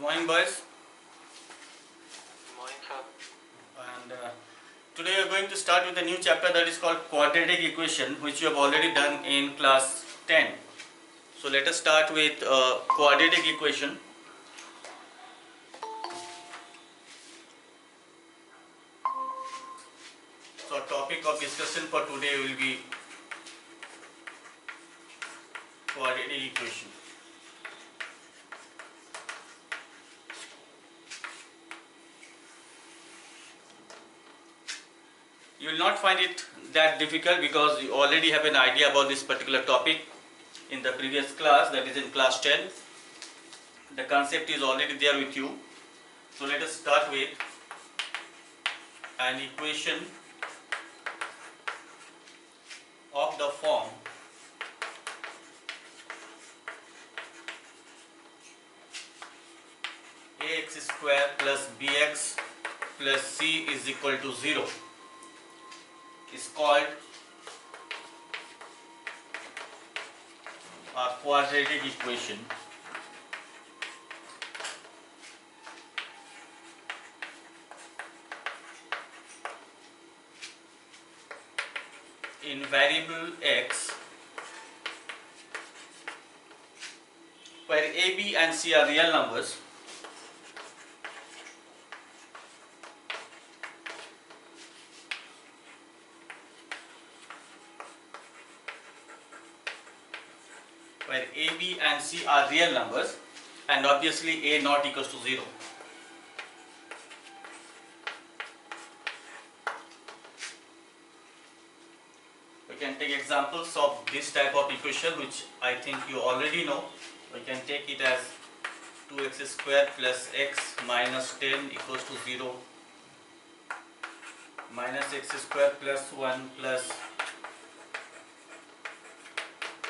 morning, boys. Good morning, sir. And today we are going to start with a new chapter that is called Quadratic Equation, which you have already done in class 10. So let us start with Quadratic Equation. So topic of discussion for today will be Quadratic Equation. You will not find it that difficult because you already have an idea about this particular topic in the previous class, that is in class 10. The concept is already there with you. So let us start with an equation of the form ax square plus bx plus c is equal to 0 is called a quadratic equation. In variable x, where a, b and c are real numbers, where a, b and c are real numbers, and obviously a not equals to 0. We can take examples of this type of equation, which I think you already know. We can take it as 2x square plus x minus 10 equals to 0, minus x square plus 1 plus.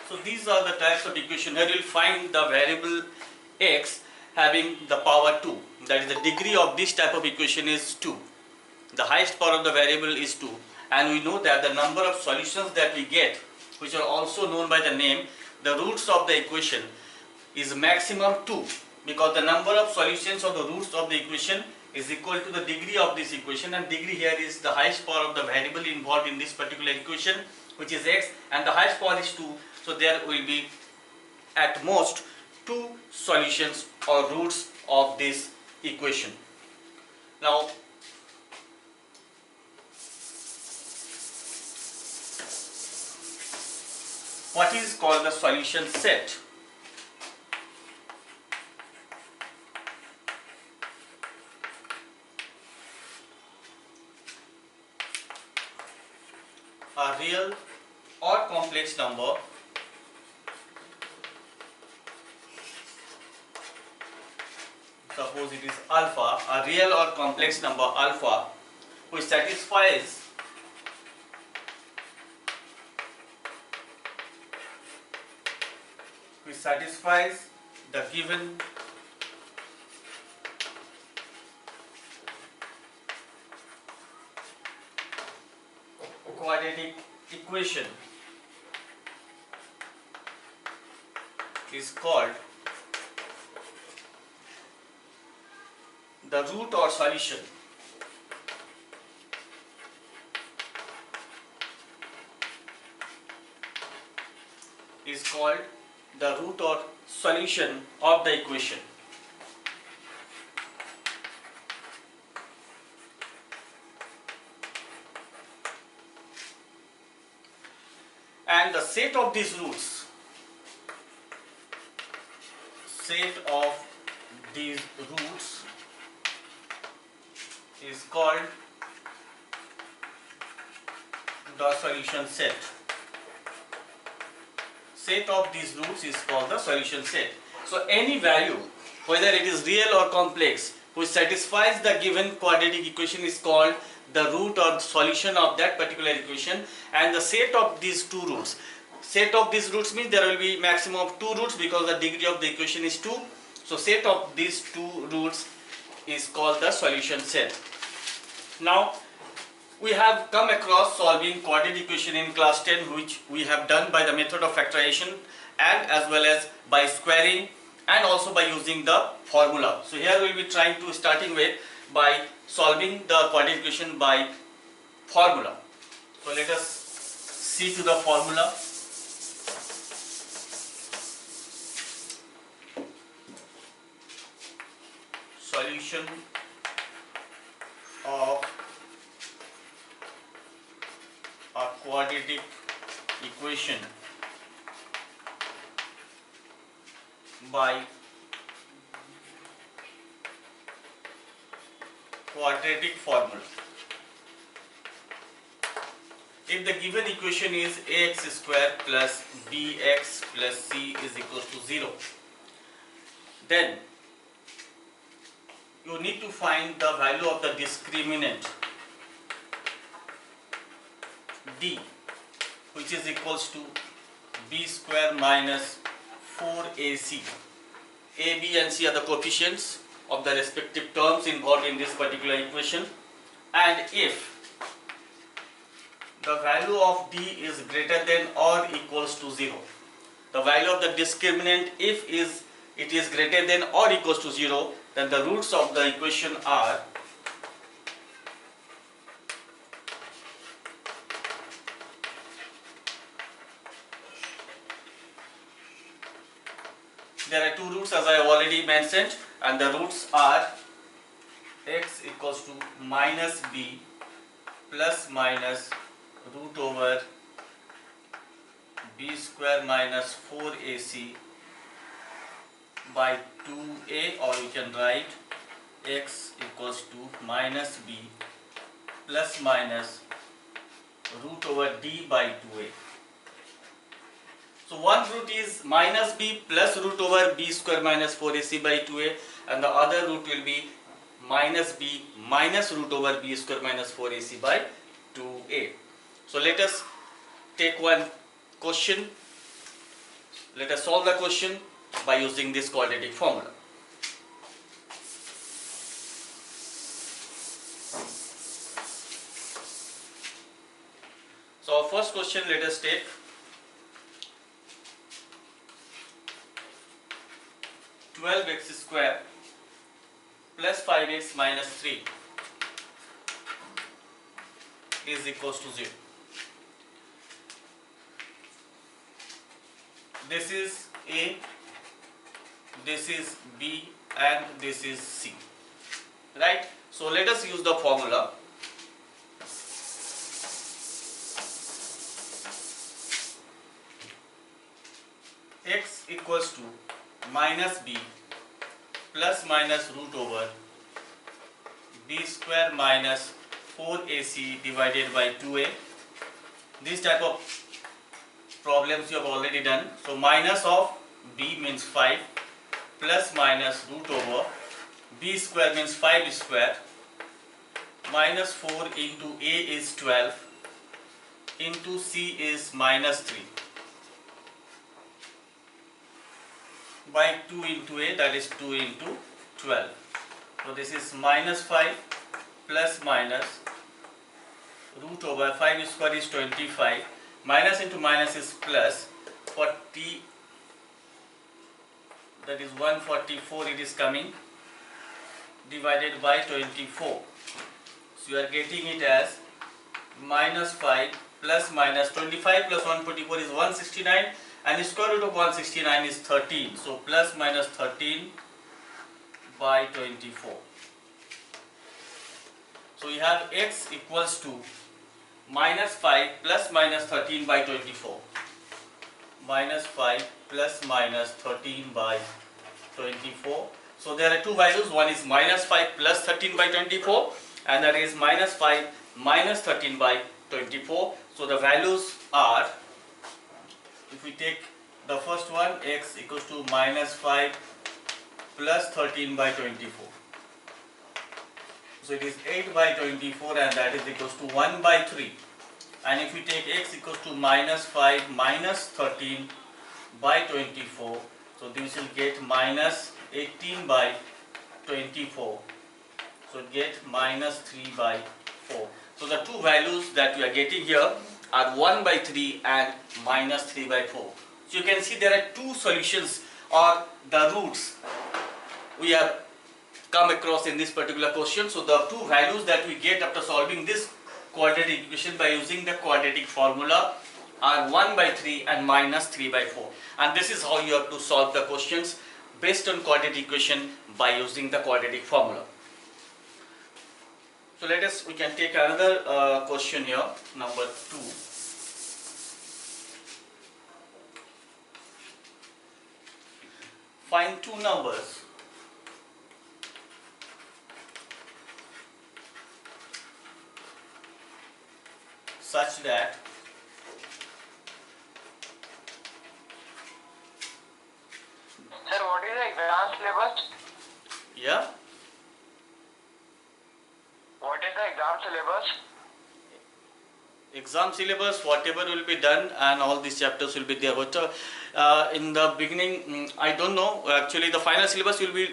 So these are the types of equation. Here you will find the variable x having the power 2. That is, the degree of this type of equation is 2. The highest power of the variable is 2. And we know that the number of solutions that we get, which are also known by the name, the roots of the equation, is maximum 2. Because the number of solutions of the roots of the equation is equal to the degree of this equation, and degree here is the highest power of the variable involved in this particular equation, which is x, and the highest power is 2. So there will be at most 2 solutions or roots of this equation. Now, what is called the solution set? A real or complex number suppose it is alpha, a real or complex number alpha, which satisfies the given quadratic equation is called the root or solution. Is called the root or solution of the equation. And the set of these roots, is called the solution set. Set of these roots is called the solution set. So any value, whether it is real or complex, which satisfies the given quadratic equation is called the root or solution of that particular equation, and the set of these 2 roots. Set of these roots means there will be maximum of 2 roots because the degree of the equation is 2. So set of these 2 roots is called the solution set. Now we have come across solving quadratic equation in class 10, which we have done by the method of factorization and as well as by squaring and also by using the formula. So here we will be trying to starting with by solving the quadratic equation by formula. So let us see to the formula. Solution of a quadratic equation by quadratic formula. If the given equation is ax square plus bx plus c is equals to 0, then you need to find the value of the discriminant d, which is equals to b square minus 4ac. A, b and c are the coefficients of the respective terms involved in this particular equation, and if the value of d is greater than or equals to 0, the value of the discriminant, if it is greater than or equals to 0, then the roots of the equation are there are two roots as I have already mentioned, and the roots are x equals to minus b plus minus root over b square minus 4ac by 2a, or you can write x equals to minus b plus minus root over d by 2a. So one root is minus b plus root over b square minus 4ac by 2a, and the other root will be minus b minus root over b square minus 4ac by 2a. So let us take one question. Let us solve the question by using this quadratic formula. So our first question, let us take x square plus 5x minus 3 is equals to 0. This is A, this is B, and this is C, right? So let us use the formula. X equals to minus b plus minus root over b square minus 4ac divided by 2a. This type of problems you have already done. So minus of b means 5 plus minus root over b square means 5 square minus 4 into a is 12 into c is minus 3 by 2 into a, that is 2 into 12. So this is minus 5 plus minus root over 5 square is 25, minus into minus is plus 40, that is 144 it is coming, divided by 24. So you are getting it as minus 5 plus minus 25 plus 144 is 169, and the square root of 169 is 13. So plus minus 13 by 24. So we have x equals to minus 5 plus minus 13 by 24. Minus 5 plus minus 13 by 24. So there are two values. One is minus 5 plus 13 by 24, and that is minus 5 minus 13 by 24. So the values are, if we take the first one, x equals to minus 5 plus 13 by 24. So it is 8 by 24, and that is equals to 1 by 3. And if we take x equals to minus 5 minus 13 by 24, so this will get minus 18 by 24. So get minus 3 by 4. So the two values that we are getting here are 1 by 3 and minus 3 by 4. So you can see there are two solutions or the roots we have come across in this particular question. So the two values that we get after solving this quadratic equation by using the quadratic formula are 1 by 3 and minus 3 by 4, and this is how you have to solve the questions based on quadratic equation by using the quadratic formula. So we can take another question here, number 2. Find two numbers such that Sir, what is the exam syllabus? yeah What is the exam syllabus? exam syllabus, whatever will be done, and all these chapters will be there. But in the beginning, I don't know. Actually, the final syllabus will be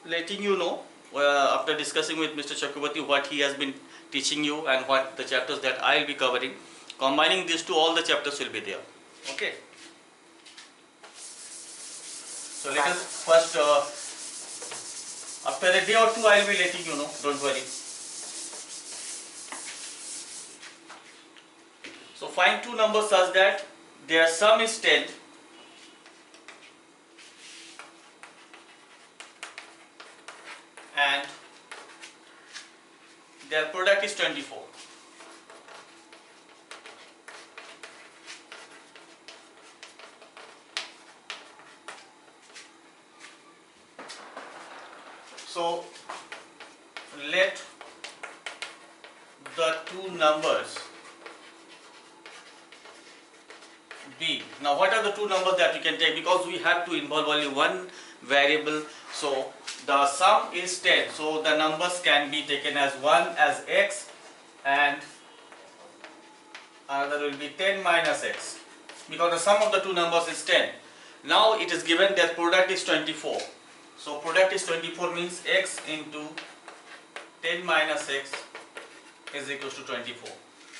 letting you know after discussing with Mr. Chakrabarti what he has been teaching you and what the chapters that I will be covering. Combining these two, all the chapters will be there. Okay. So let us first, after a day or two, I will be letting you know. Don't worry. So find two numbers such that their sum is 10 and their product is 24. So let the two numbers be. Now what are the two numbers that we can take, because we have to involve only one variable. So the sum is 10, so the numbers can be taken as 1 as x and another will be 10 minus x, because the sum of the two numbers is 10. Now it is given that product is 24. So product is 24 means x into 10 minus x is equals to 24.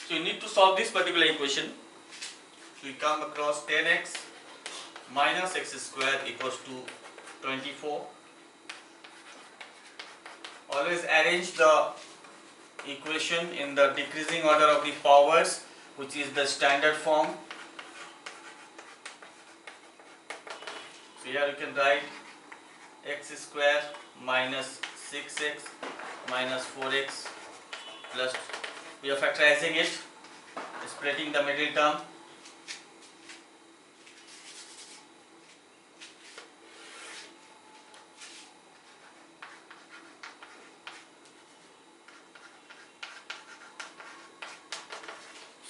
So you need to solve this particular equation. We come across 10x minus x square equals to 24. Always arrange the equation in the decreasing order of the powers, which is the standard form. So here you can write x square minus 6x minus 4x plus, we are factorizing it, splitting the middle term.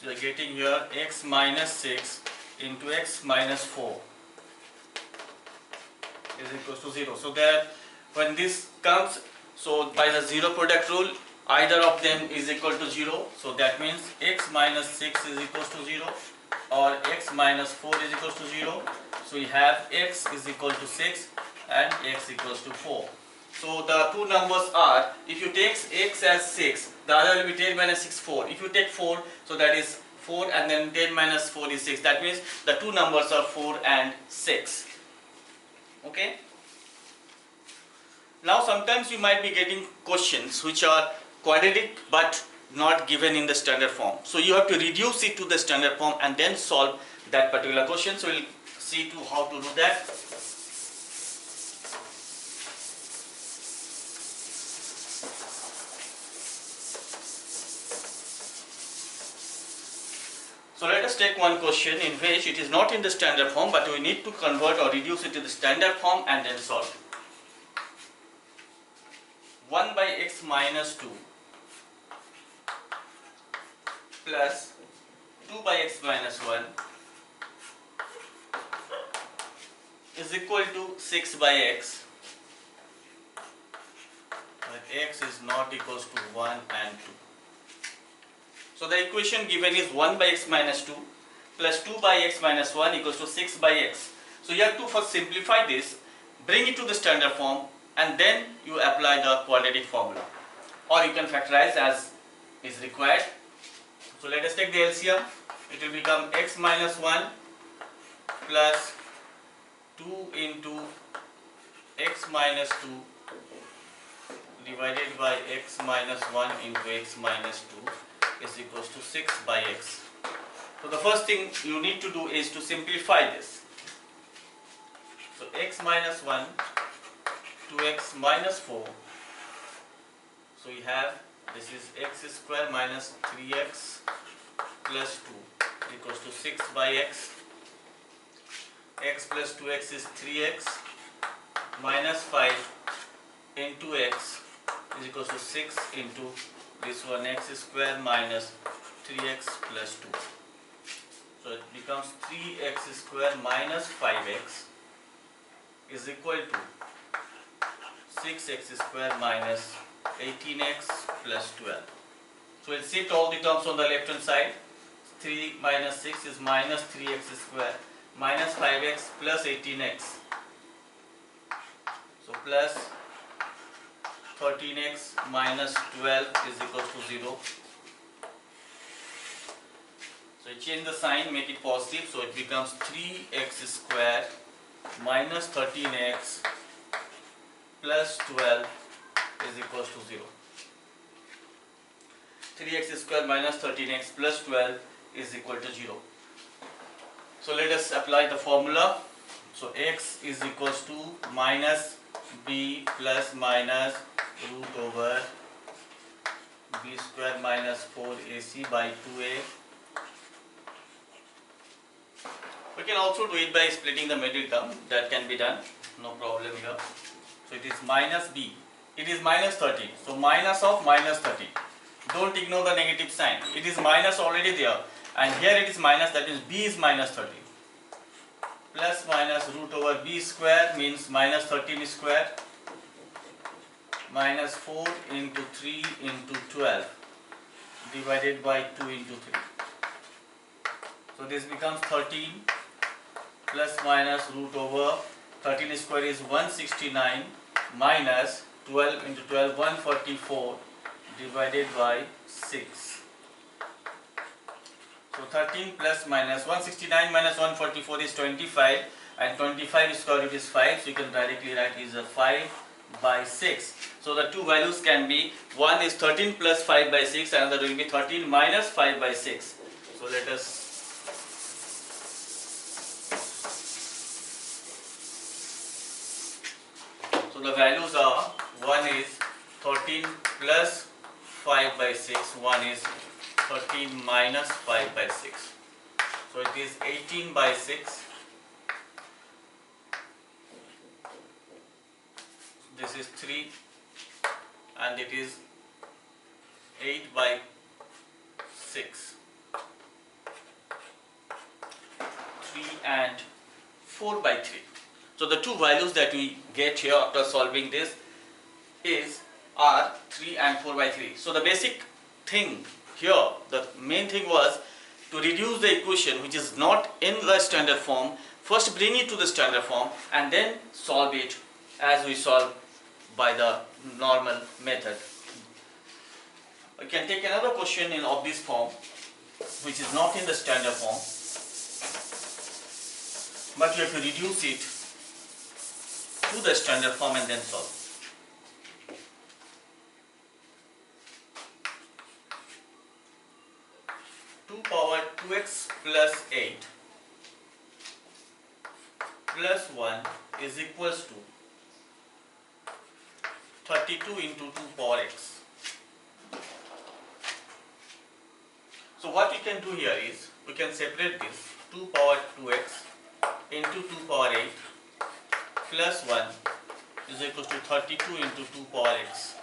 So you are getting here x minus 6 into x minus 4 is equals to 0. So that when this comes, so by the zero product rule, either of them is equal to 0. So that means x minus 6 is equals to 0 or x minus 4 is equals to 0. So we have x is equal to 6 and x equals to 4. So the two numbers are, if you take x as 6, the other will be 10 minus 6, 4. If you take 4, so that is 4 and then 10 minus 4 is 6. That means the two numbers are 4 and 6. Okay. Now sometimes you might be getting questions which are quadratic but not given in the standard form. So you have to reduce it to the standard form and then solve that particular question. So we'll see to how to do that. So let us take one question in which it is not in the standard form, but we need to convert or reduce it to the standard form and then solve. 1 by x minus 2 plus 2 by x minus 1 is equal to 6 by x, but x is not equals to 1 and 2. So the equation given is 1 by x minus 2 plus 2 by x minus 1 equals to 6 by x. So you have to first simplify this, bring it to the standard form, and then you apply the quadratic formula, or you can factorize as is required. So let us take the LCM. It will become x minus 1 plus 2 into x minus 2 divided by x minus 1 into x minus 2 is equals to 6 by x. So the first thing you need to do is to simplify this. So x minus 1 to x minus 4. So we have, this is x square minus 3x plus 2 equals to 6 by x. X plus 2x is 3x minus 5 into x is equals to 6 into this one, x square minus 3x plus 2. So it becomes 3x square minus 5x is equal to 6x square minus 18x plus 12. So we'll shift all the terms on the left hand side. 3 minus 6 is minus 3x square minus 5x plus 18x. So plus 13x minus 12 is equal to 0. So you change the sign, make it positive, so it becomes 3x square minus 13x plus 12 is equals to 0. 3x square minus 13x plus 12 is equal to 0. So let us apply the formula. So x is equals to minus b plus minus root over b square minus 4ac by 2a. We can also do it by splitting the middle term. That can be done, no problem here. So it is minus b. It is minus 13. So minus of minus 13. Don't ignore the negative sign. It is minus already there. And here it is minus, that means b is minus 13. Plus minus root over b square means minus 13 square. Minus 4 into 3 into 12 divided by 2 into 3. So this becomes 13 plus minus root over 13 square is 169 minus 12 into 12 144 divided by 6. So 13 plus minus 169 minus 144 is 25 and 25 square root is 5, so you can directly write is a 5 by 6. So the two values can be, one is 13 plus 5 by 6, another will be 13 minus 5 by 6. So let us so the values are, one is 13 plus 5 by 6, one is 13 minus 5 by 6. So it is 18 by 6. This is 3 and it is 8 by 6. 3 and 4 by 3. So the two values that we get here after solving this are 3 and 4 by 3. So the basic thing here, the main thing was to reduce the equation which is not in the standard form. First bring it to the standard form and then solve it as we solve by the normal method. We can take another question of this form which is not in the standard form, but you have to reduce it to the standard form and then solve. Two power 2x plus 8 plus 1 is equals to 32 into 2 power x. So what we can do here is, we can separate this 2 power 2x into 2 power 8 plus 1 is equals to 32 into 2 power x.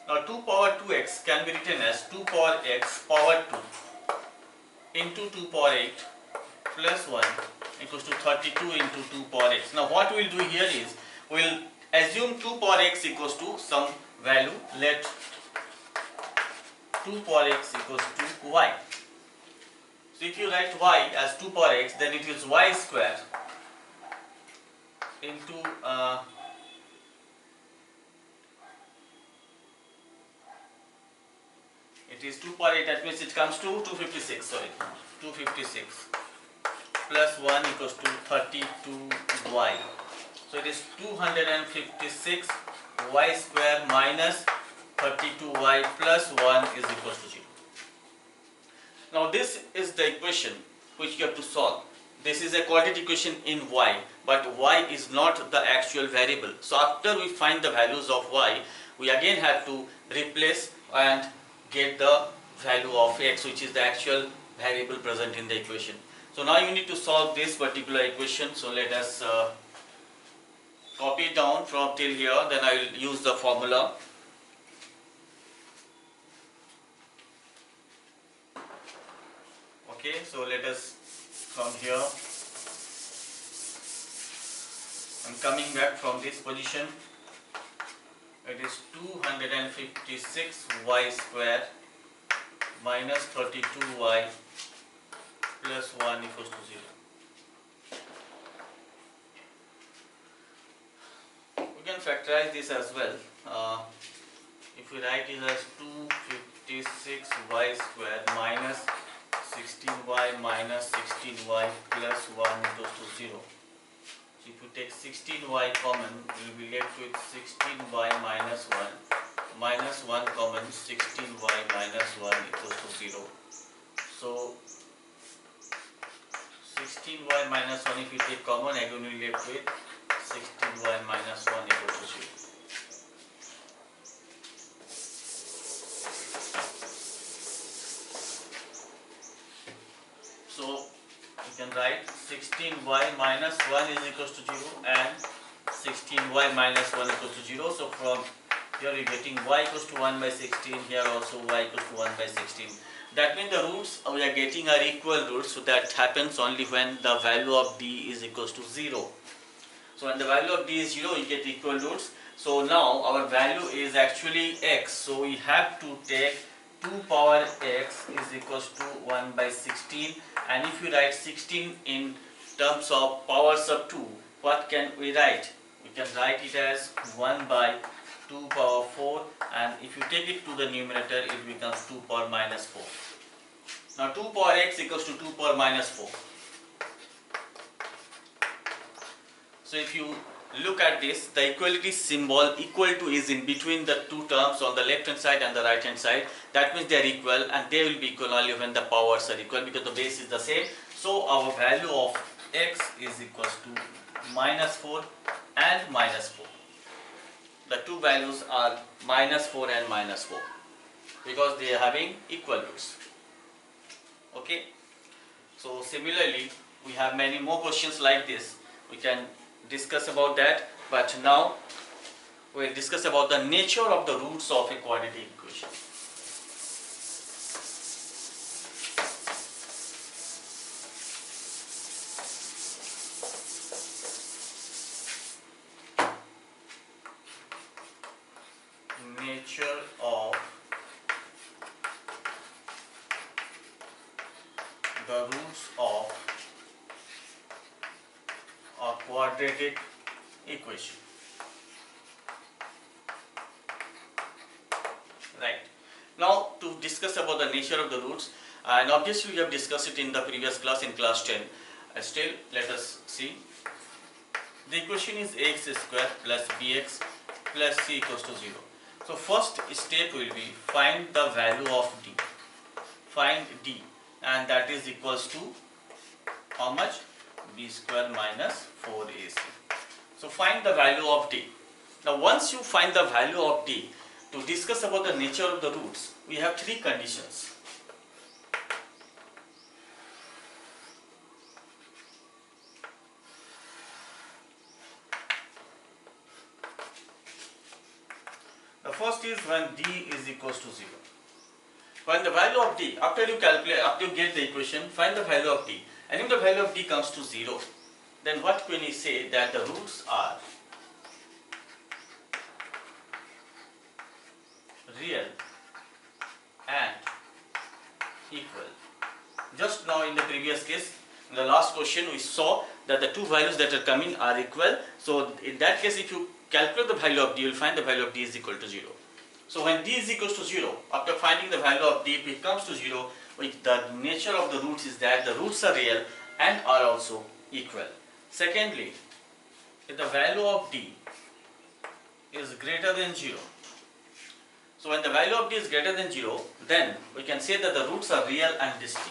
Now 2 power 2x can be written as 2 power x power 2 into 2 power 8 plus 1 equals to 32 into 2 power x. Now what we will do here is, we will assume 2 power x equals to some value. Let 2 power x equals to y. So if you write y as 2 power x, then it is y square into it is 2 power 8, that means it comes to 256, sorry, 256 plus 1 equals to 32y. So it is 256 y square minus 32y plus 1 is equals to 0. Now this is the equation which you have to solve. This is a quadratic equation in y, but y is not the actual variable. So after we find the values of y, we again have to replace and get the value of x, which is the actual variable present in the equation. So now you need to solve this particular equation. So let us copy it down from till here, then I will use the formula. Okay, so let us from here, I'm coming back from this position. It is 256 y square minus 32y plus 1 equals to 0. We can factorize this as well. If we write it as 256 y square minus 16y minus 16y plus 1 equals to 0. So if you take 16y common, you will be left with 16y minus 1 minus 1 common, 16y minus 1 equals to 0. So 16y minus 1 if you take common, again we will be left with 16y minus 1 equals to 0. So you can write 16y minus 1 is equals to 0 and 16y minus 1 equals to 0. So from here you are getting y equals to 1 by 16, here also y equals to 1 by 16. That means the roots we are getting are equal roots, so that happens only when the value of d is equals to 0. So when the value of d is 0, you get equal roots. So now our value is actually x, so we have to take 2 power x is equals to 1 by 16, and if you write 16 in terms of powers of 2, what can we write? We can write it as 1 by 2 power 4, and if you take it to the numerator, it becomes 2 power minus 4. Now 2 power x equals to 2 power minus 4. So if you look at this, the equality symbol equal to is in between the two terms on the left hand side and the right hand side. That means they are equal, and they will be equal only when the powers are equal, because the base is the same. So our value of x is equals to minus 4 and minus 4. The two values are minus 4 and minus 4 because they are having equal roots. Okay. So similarly, we have many more questions like this. We can discuss about that, but now we will discuss about the nature of the roots of a quadratic equation. Nature of the roots of a quadratic equation. Right. Now to discuss about the nature of the roots, and obviously we have discussed it in the previous class, in class 10. Still, let us see. The equation is ax square plus bx plus c equals to 0. So first step will be find the value of d. Find d, and that is equals to how much? B square minus 4ac. So find the value of d. Now once you find the value of d, to discuss about the nature of the roots, we have three conditions. The first is when d is equals to 0. Find the value of d. After you calculate, after you get the equation, find the value of d. And if the value of d comes to 0, then what can we say? That the roots are real and equal. Just now in the previous case, in the last question, we saw that the two values that are coming are equal. So in that case, if you calculate the value of d, you will find the value of d is equal to 0. So when d is equals to 0, after finding the value of d, if it comes to 0, the nature of the roots is that the roots are real and are also equal. Secondly, if the value of d is greater than 0, so when the value of d is greater than 0, then we can say that the roots are real and distinct.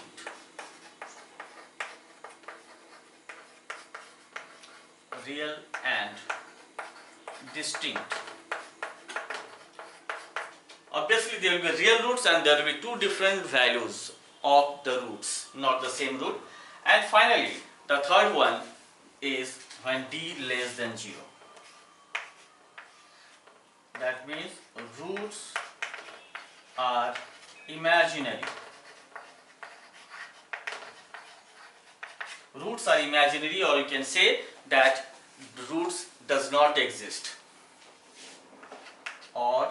Real and distinct. Obviously there will be real roots and there will be two different values of the roots, not the same root. And finally, the third one is when d less than 0. That means roots are imaginary. Roots are imaginary, or you can say that roots does not exist, or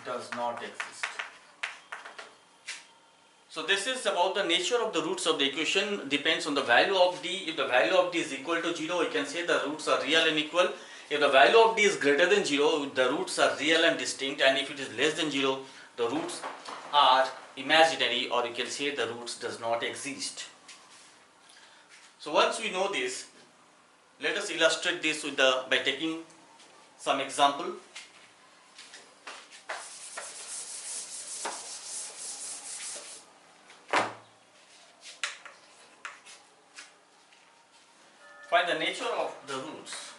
does not exist. So this is about the nature of the roots of the equation. Depends on the value of d. If the value of d is equal to 0, we can say the roots are real and equal. If the value of d is greater than 0, the roots are real and distinct, and if it is less than 0, the roots are imaginary, or you can say the roots does not exist. So once we know this, let us illustrate this with by taking some example. Find the nature of the roots.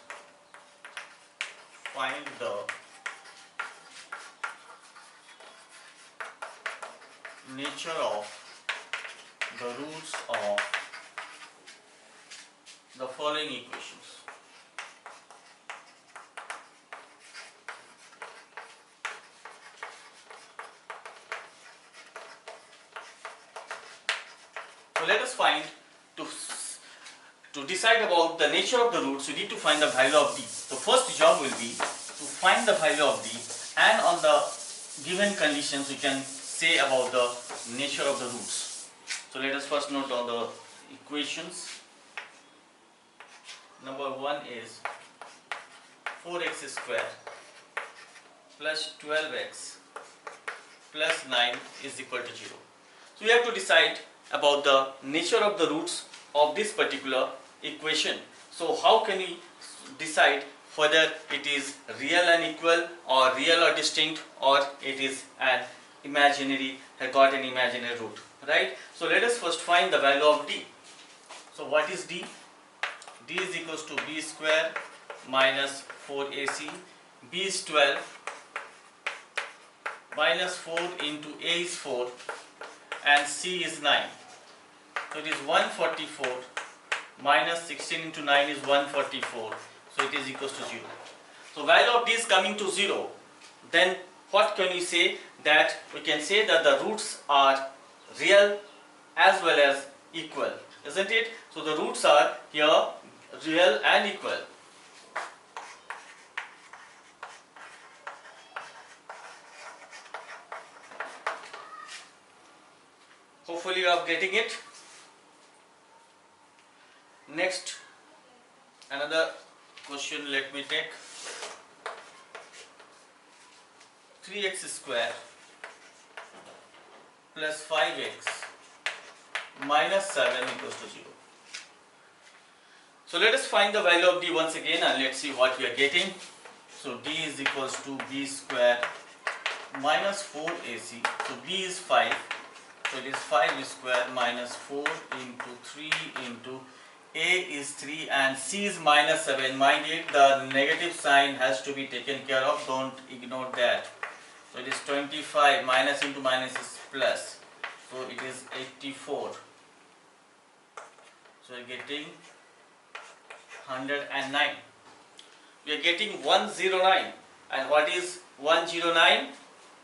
Find the nature of the roots of the following equations. So let us find, to decide about the nature of the roots, we need to find the value of d. The first job will be to find the value of d, and on the given conditions we can say about the nature of the roots. So let us first note down the equations. Number 1 is 4x square plus 12x plus 9 is equal to 0. So we have to decide about the nature of the roots of this particular equation. So how can we decide whether it is real and equal, or real or distinct, or it is an imaginary, has got an imaginary root, right? So let us first find the value of d. So what is d? d is equals to b square minus 4ac. b is 12 minus 4 into a is 4 and c is 9. So it is 144 minus 16 into 9 is 144. So it is equals to 0. So value of d is coming to 0. Then what can we say? That we can say that the roots are real as well as equal, isn't it? So the roots are here real and equal. Hopefully you are getting it. Next, another question let me take. 3x square plus 5x minus 7 equals to 0. So let us find the value of d once again, and let's see what we are getting. So d is equals to b square minus 4ac. So b is 5. So it is 5 square minus 4 into 3 into a is 3 and c is minus 7. Mind it, the negative sign has to be taken care of. Don't ignore that. So it is 25. Minus into minus is plus. So it is 84. So we are getting 109. We are getting 109. And what is 109?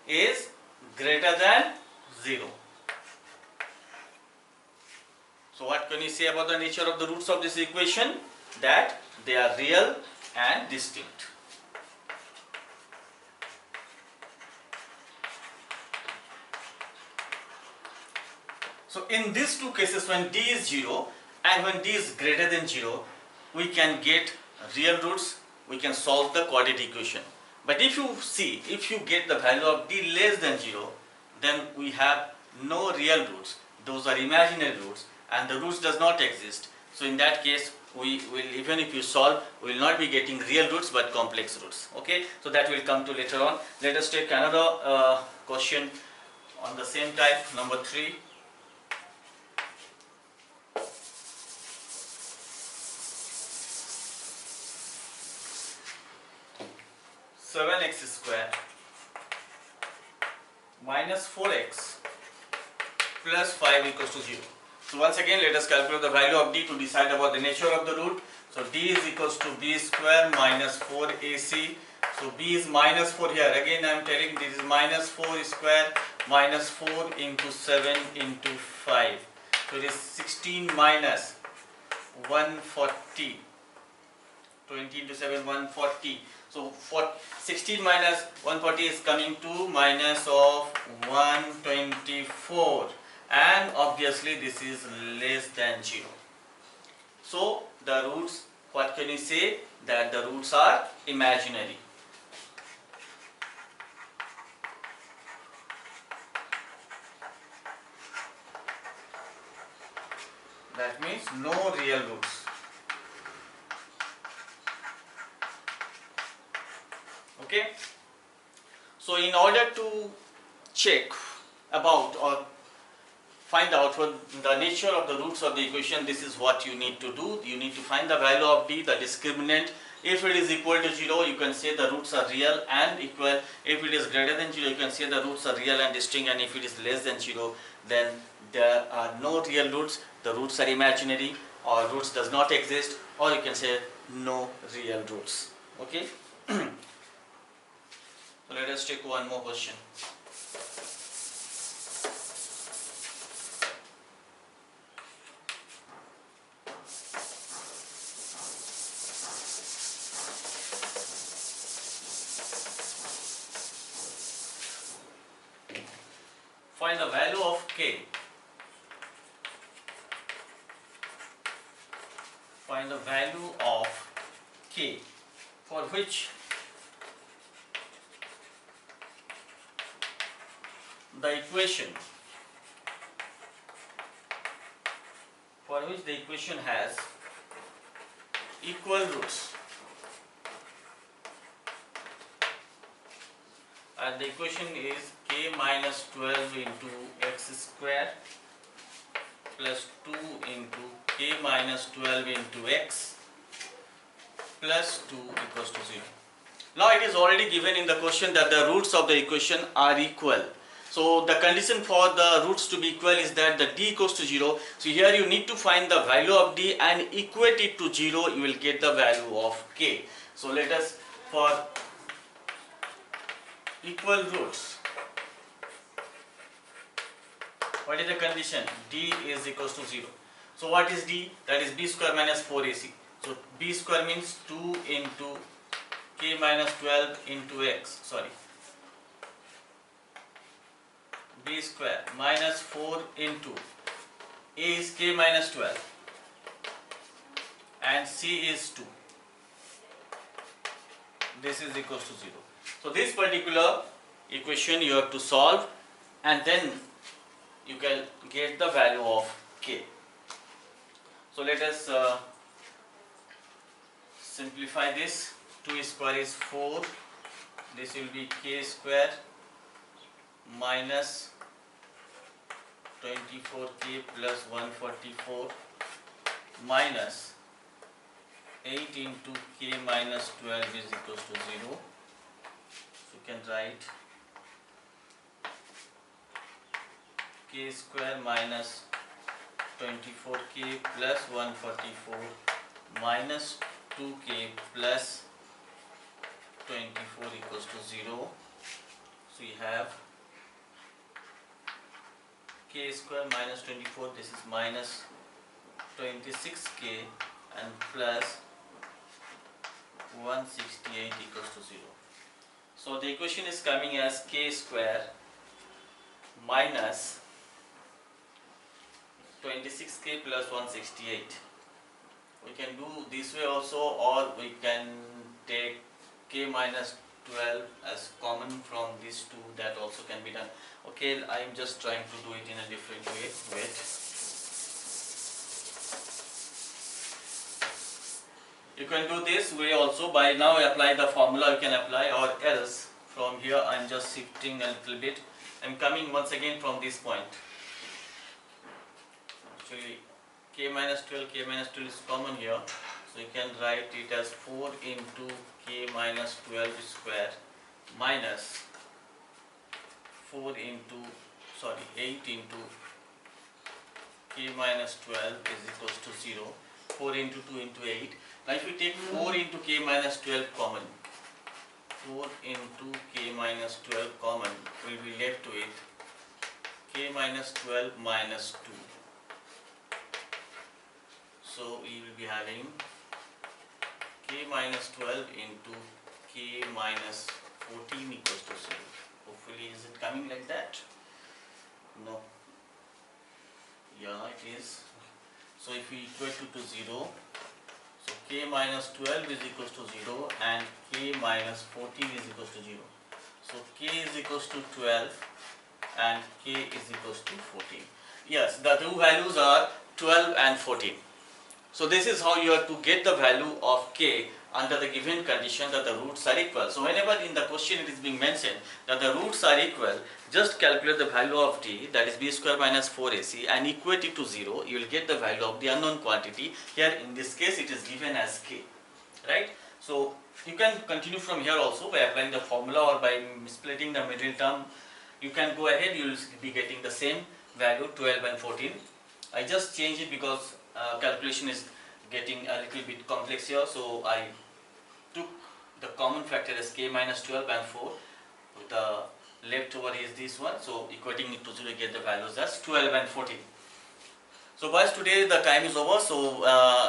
Is greater than 0. So what can you say about the nature of the roots of this equation? That they are real and distinct. So in these two cases, when d is 0 and when d is greater than 0, we can get real roots, we can solve the quadratic equation. But if you see, if you get the value of d less than 0, then we have no real roots. those are imaginary roots and the roots does not exist. So in that case, we will, even if you solve, we will not be getting real roots but complex roots. Okay, so that will come to later on. Let us take another question on the same type, number 3. Seven x square minus 4x plus 5 equals to 0. So once again, let us calculate the value of d to decide about the nature of the root. So d is equals to b square minus 4ac. So b is minus 4 here. Again I am telling this is minus 4 square minus 4 into 7 into 5. So it is 16 minus 140. 20 into 7, 140. So 16 minus 140 is coming to minus of 124. And obviously this is less than 0. So the roots, what can you say? That the roots are imaginary. That means no real roots. Okay. So in order to check about or find out what the nature of the roots of the equation, this is what you need to do. You need to find the value of d, the discriminant. If it is equal to 0, you can say the roots are real and equal. If it is greater than 0, you can say the roots are real and distinct. And if it is less than 0, then there are no real roots. The roots are imaginary, or roots does not exist, or you can say no real roots. Okay. So let us take one more question. Find the value of k. Find the value of k for which the equation has equal roots, and the equation is k minus 12 into x square plus 2 into k minus 12 into x plus 2 equals to 0. Now it is already given in the question that the roots of the equation are equal. So the condition for the roots to be equal is that the d equals to 0. So here you need to find the value of d and equate it to 0. You will get the value of k. So let us, for equal roots, what is the condition? D is equals to 0. So what is d? That is b square minus 4ac. So b square means 2 into k minus 12 into x. Sorry. B square minus 4 into a is k minus 12 and c is 2. This is equals to 0. So this particular equation you have to solve, and then you can get the value of k. So let us simplify this. 2 square is 4. This will be k square minus 24k plus 144 minus 8 into k minus 12 is equals to 0. So you can write k square minus 24k plus 144 minus 2k plus 24 equals to 0. So you have k square minus 24, this is minus 26k and plus 168 equals to 0. So the equation is coming as k square minus 26k plus 168. We can do this way also, or we can take k minus 12 as common from these two. That also can be done. Okay, I am just trying to do it in a different way. Wait. You can do this way also. By now apply the formula you can apply, or else from here I am just shifting a little bit. I am coming once again from this point. Actually k minus 12 is common here, so you can write it as 4 into k minus 12 square minus 8 into k minus 12 is equals to 0. 4 into 2 into 8. Now if you take 4 into k minus 12 common, 4 into k minus 12 common, will be left with k minus 12 minus 2. So we will be having k minus 12 into k minus 14 equals to 0. Hopefully is it coming like that? No. Yeah, it is. So if we equate to 0, so k minus 12 is equals to 0 and k minus 14 is equals to 0. So k is equals to 12 and k is equals to 14. Yes, the two values are 12 and 14. So this is how you have to get the value of k under the given condition that the roots are equal. So whenever in the question it is being mentioned that the roots are equal, just calculate the value of t, that is b square minus 4ac, and equate it to 0. You will get the value of the unknown quantity. Here in this case it is given as k, right? So you can continue from here also by applying the formula or by splitting the middle term. You can go ahead, you will be getting the same value 12 and 14. I just changed it because calculation is getting a little bit complex here, so I took the common factor as k minus 12 and 4. The leftover is this one, so equating it to 0 get the values as 12 and 14. So guys, today the time is over. So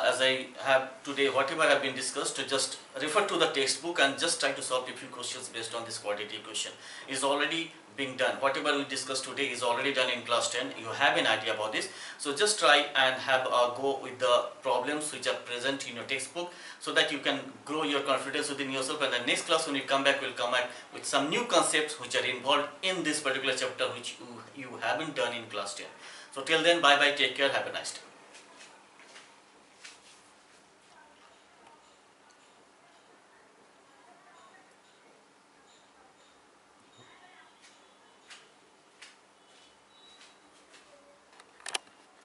as I have today, whatever have been discussed, to just refer to the textbook and just try to solve a few questions based on this quadratic equation. Is already being done. Whatever we discussed today is already done in class 10. You have an idea about this. So just try and have a go with the problems which are present in your textbook, so that you can grow your confidence within yourself. And the next class when we come back, we'll come back with some new concepts which are involved in this particular chapter which you haven't done in class 10. So till then, bye bye, take care, have a nice day.